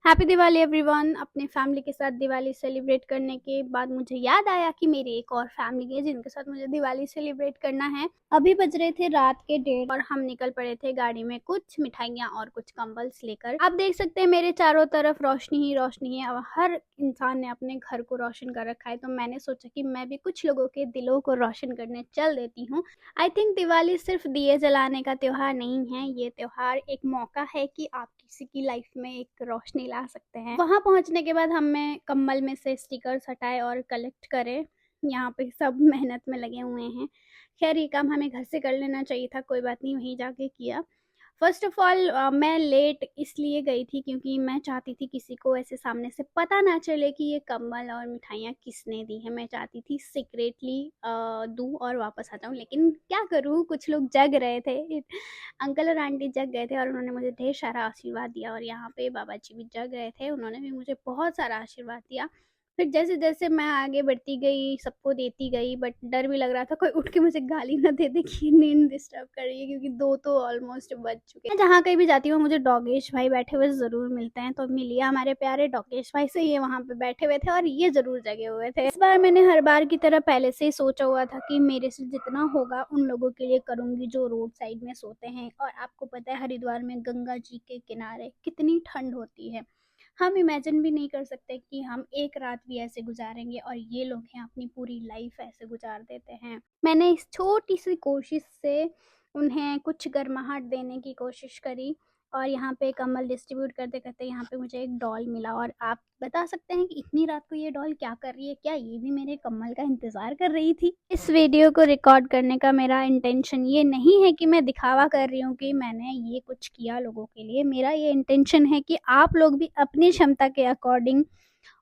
Happy Diwali everyone. अपने family के साथ दिवाली सेलिब्रेट करने के बाद मुझे याद आया कि मेरी एक और फैमिली है जिनके साथ मुझे दिवाली सेलिब्रेट करना है। अभी बज रहे थे रात के 1:30 और हम निकल पड़े थे गाड़ी में कुछ मिठाइयाँ और कुछ कंबल्स लेकर। आप देख सकते हैं मेरे चारों तरफ रोशनी ही रोशनी है और हर इंसान ने अपने घर को रोशन कर रखा है, तो मैंने सोचा कि मैं भी कुछ लोगों के दिलों को रोशन करने चल देती हूँ। आई थिंक दिवाली सिर्फ दिए जलाने का त्योहार नहीं है, ये त्योहार एक मौका है कि आप किसी की लाइफ में एक रोशनी ला सकते हैं। वहाँ पहुँचने के बाद हमने कम्बल में से स्टिकर्स हटाए और कलेक्ट करे। यहाँ पे सब मेहनत में लगे हुए हैं। खैर ये काम हमें घर से कर लेना चाहिए था, कोई बात नहीं, वहीं जाके किया। फर्स्ट ऑफ ऑल मैं लेट इसलिए गई थी क्योंकि मैं चाहती थी किसी को ऐसे सामने से पता ना चले कि ये कम्बल और मिठाइयाँ किसने दी हैं। मैं चाहती थी सीक्रेटली दूँ और वापस आ जाऊँ, लेकिन क्या करूँ, कुछ लोग जग रहे थे। अंकल और आंटी जग गए थे और उन्होंने मुझे ढेर सारा आशीर्वाद दिया और यहाँ पे बाबा जी भी जग रहे थे, उन्होंने भी मुझे बहुत सारा आशीर्वाद दिया। फिर जैसे-जैसे मैं आगे बढ़ती गई, सबको देती गई, बट डर भी लग रहा था कोई उठ के मुझे गाली ना दे दे कि नींद डिस्टर्ब कर रही है, क्योंकि 2 तो ऑलमोस्ट बज चुके हैं। मैं जहाँ कहीं भी जाती हूँ मुझे डॉगेश भाई बैठे हुए ज़रूर मिलते हैं, तो मिलिए हमारे प्यारे डॉगेश भाई से। ये वहाँ पे बैठे हुए थे और ये ज़रूर जगे हुए थे। इस बार मैंने हर बार की तरह पहले से ही सोचा हुआ था कि मेरे से जितना होगा उन लोगों के लिए करूँगी जो रोड साइड में सोते हैं। और आपको पता है हरिद्वार में गंगा जी के किनारे कितनी ठंड होती है। हम इमेजिन भी नहीं कर सकते कि हम एक रात भी ऐसे गुजारेंगे, और ये लोग हैं अपनी पूरी लाइफ ऐसे गुजार देते हैं। मैंने इस छोटी सी कोशिश से उन्हें कुछ गर्माहट देने की कोशिश करी और यहाँ पे कम्बल डिस्ट्रीब्यूट करते करते यहाँ पे मुझे एक डॉल मिला। और आप बता सकते हैं कि इतनी रात को ये डॉल क्या कर रही है? क्या ये भी मेरे कम्बल का इंतज़ार कर रही थी? इस वीडियो को रिकॉर्ड करने का मेरा इंटेंशन ये नहीं है कि मैं दिखावा कर रही हूँ कि मैंने ये कुछ किया लोगों के लिए। मेरा ये इंटेंशन है कि आप लोग भी अपनी क्षमता के अकॉर्डिंग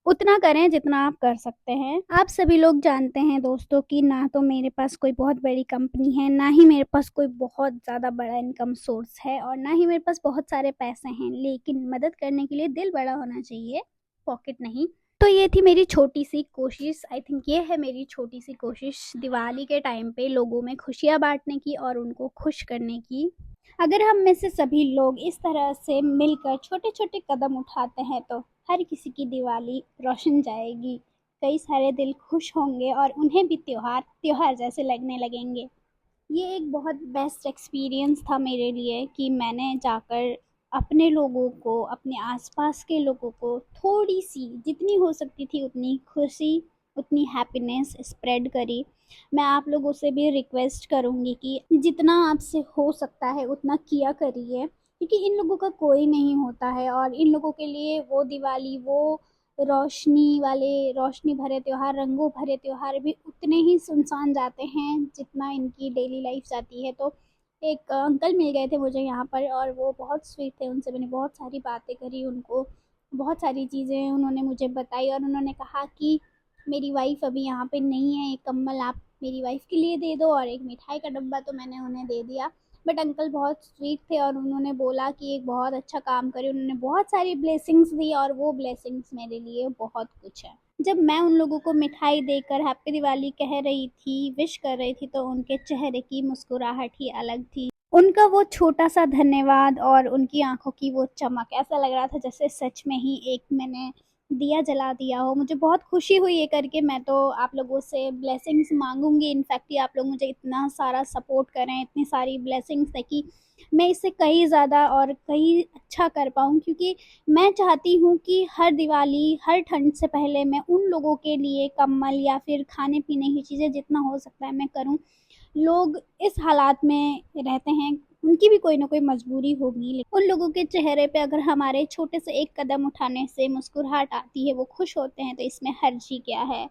उतना करें जितना आप कर सकते हैं। आप सभी लोग जानते हैं दोस्तों कि ना तो मेरे पास कोई बहुत बड़ी कंपनी है, ना ही मेरे पास कोई बहुत ज़्यादा बड़ा इनकम सोर्स है, और ना ही मेरे पास बहुत सारे पैसे हैं, लेकिन मदद करने के लिए दिल बड़ा होना चाहिए, पॉकेट नहीं। तो ये थी मेरी छोटी सी कोशिश। आई थिंक ये है मेरी छोटी सी कोशिश दिवाली के टाइम पे लोगों में खुशियाँ बांटने की और उनको खुश करने की। अगर हम में से सभी लोग इस तरह से मिलकर छोटे-छोटे कदम उठाते हैं तो हर किसी की दिवाली रोशन जाएगी। कई सारे दिल खुश होंगे और उन्हें भी त्योहार त्योहार जैसे लगने लगेंगे। ये एक बहुत बेस्ट एक्सपीरियंस था मेरे लिए कि मैंने जाकर अपने लोगों को, अपने आसपास के लोगों को थोड़ी-सी, जितनी हो सकती थी उतनी खुशी, उतनी हैप्पीनेस स्प्रेड करी। मैं आप लोगों से भी रिक्वेस्ट करूँगी कि जितना आपसे हो सकता है उतना किया करिए, क्योंकि इन लोगों का कोई नहीं होता है और इन लोगों के लिए वो दिवाली, वो रोशनी वाले, रोशनी भरे त्योहार, रंगों भरे त्योहार भी उतने ही सुनसान जाते हैं जितना इनकी डेली लाइफ जाती है। तो एक अंकल मिल गए थे मुझे यहाँ पर और वो बहुत स्वीट थे, उनसे मैंने बहुत सारी बातें करी, उनको बहुत सारी चीज़ें उन्होंने मुझे बताई और उन्होंने कहा कि मेरी वाइफ़ अभी यहाँ पे नहीं है, एक कंबल आप मेरी वाइफ़ के लिए दे दो, और एक मिठाई का डब्बा तो मैंने उन्हें दे दिया। बट अंकल बहुत स्वीट थे और उन्होंने बोला कि एक बहुत अच्छा काम करे, उन्होंने बहुत सारी ब्लेसिंग्स दी और वो ब्लेसिंग्स मेरे लिए बहुत कुछ है। जब मैं उन लोगों को मिठाई देकर हैप्पी दिवाली कह रही थी, विश कर रही थी, तो उनके चेहरे की मुस्कुराहट ही अलग थी। उनका वो छोटा-सा धन्यवाद और उनकी आँखों की वो चमक, ऐसा लग रहा था जैसे सच में ही एक मैंने दिया जला दिया हो। मुझे बहुत खुशी हुई ये करके। मैं तो आप लोगों से ब्लेसिंग्स माँगूँगी, इनफैक्ट कि आप लोग मुझे इतना सारा सपोर्ट करें, इतनी सारी ब्लेसिंग्स दें कि मैं इससे कहीं ज़्यादा और कहीं अच्छा कर पाऊँ, क्योंकि मैं चाहती हूँ कि हर दिवाली, हर ठंड से पहले मैं उन लोगों के लिए कंबल या फिर खाने-पीने की चीज़ें जितना हो सकता है मैं करूँ। लोग इस हालात में रहते हैं, उनकी भी कोई ना कोई मजबूरी होगी, लेकिन उन लोगों के चेहरे पे अगर हमारे छोटे से एक कदम उठाने से मुस्कुराहट आती है, वो खुश होते हैं, तो इसमें हर्ज ही क्या है।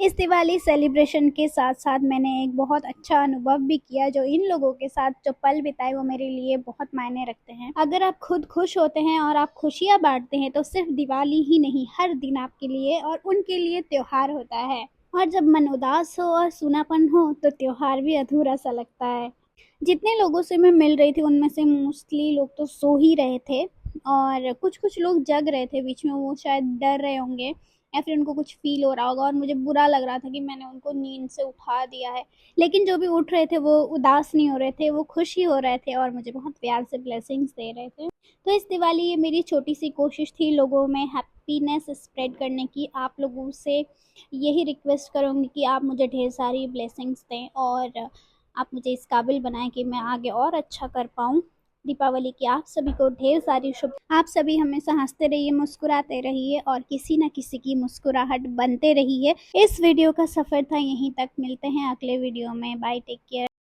इस दिवाली सेलिब्रेशन के साथ-साथ मैंने एक बहुत अच्छा अनुभव भी किया, जो इन लोगों के साथ जो पल बिताए वो मेरे लिए बहुत मायने रखते हैं। अगर आप खुद खुश होते हैं और आप खुशियाँ बाँटते हैं, तो सिर्फ दिवाली ही नहीं, हर दिन आपके लिए और उनके लिए त्योहार होता है। और जब मन उदास हो और सूनापन हो, तो त्योहार भी अधूरा-सा लगता है। जितने लोगों से मैं मिल रही थी उनमें से मोस्टली लोग तो सो ही रहे थे, और कुछ लोग जग रहे थे बीच में, वो शायद डर रहे होंगे या फिर उनको कुछ फ़ील हो रहा होगा और मुझे बुरा लग रहा था कि मैंने उनको नींद से उठा दिया है। लेकिन जो भी उठ रहे थे वो उदास नहीं हो रहे थे, वो खुश ही हो रहे थे और मुझे बहुत प्यार से ब्लेसिंग्स दे रहे थे। तो इस दिवाली ये मेरी छोटी-सी कोशिश थी लोगों में हैप्पीनेस स्प्रेड करने की। आप लोगों से यही रिक्वेस्ट करूँगी कि आप मुझे ढेर सारी ब्लेसिंग्स दें और आप मुझे इस काबिल बनाएँ कि मैं आगे और अच्छा कर पाऊँ। दीपावली की आप सभी को ढेर सारी आप सभी हमेशा हंसते रहिए, मुस्कुराते रहिए और किसी न किसी की मुस्कुराहट बनते रहिए। इस वीडियो का सफ़र था यहीं तक, मिलते हैं अगले वीडियो में। Bye, take care.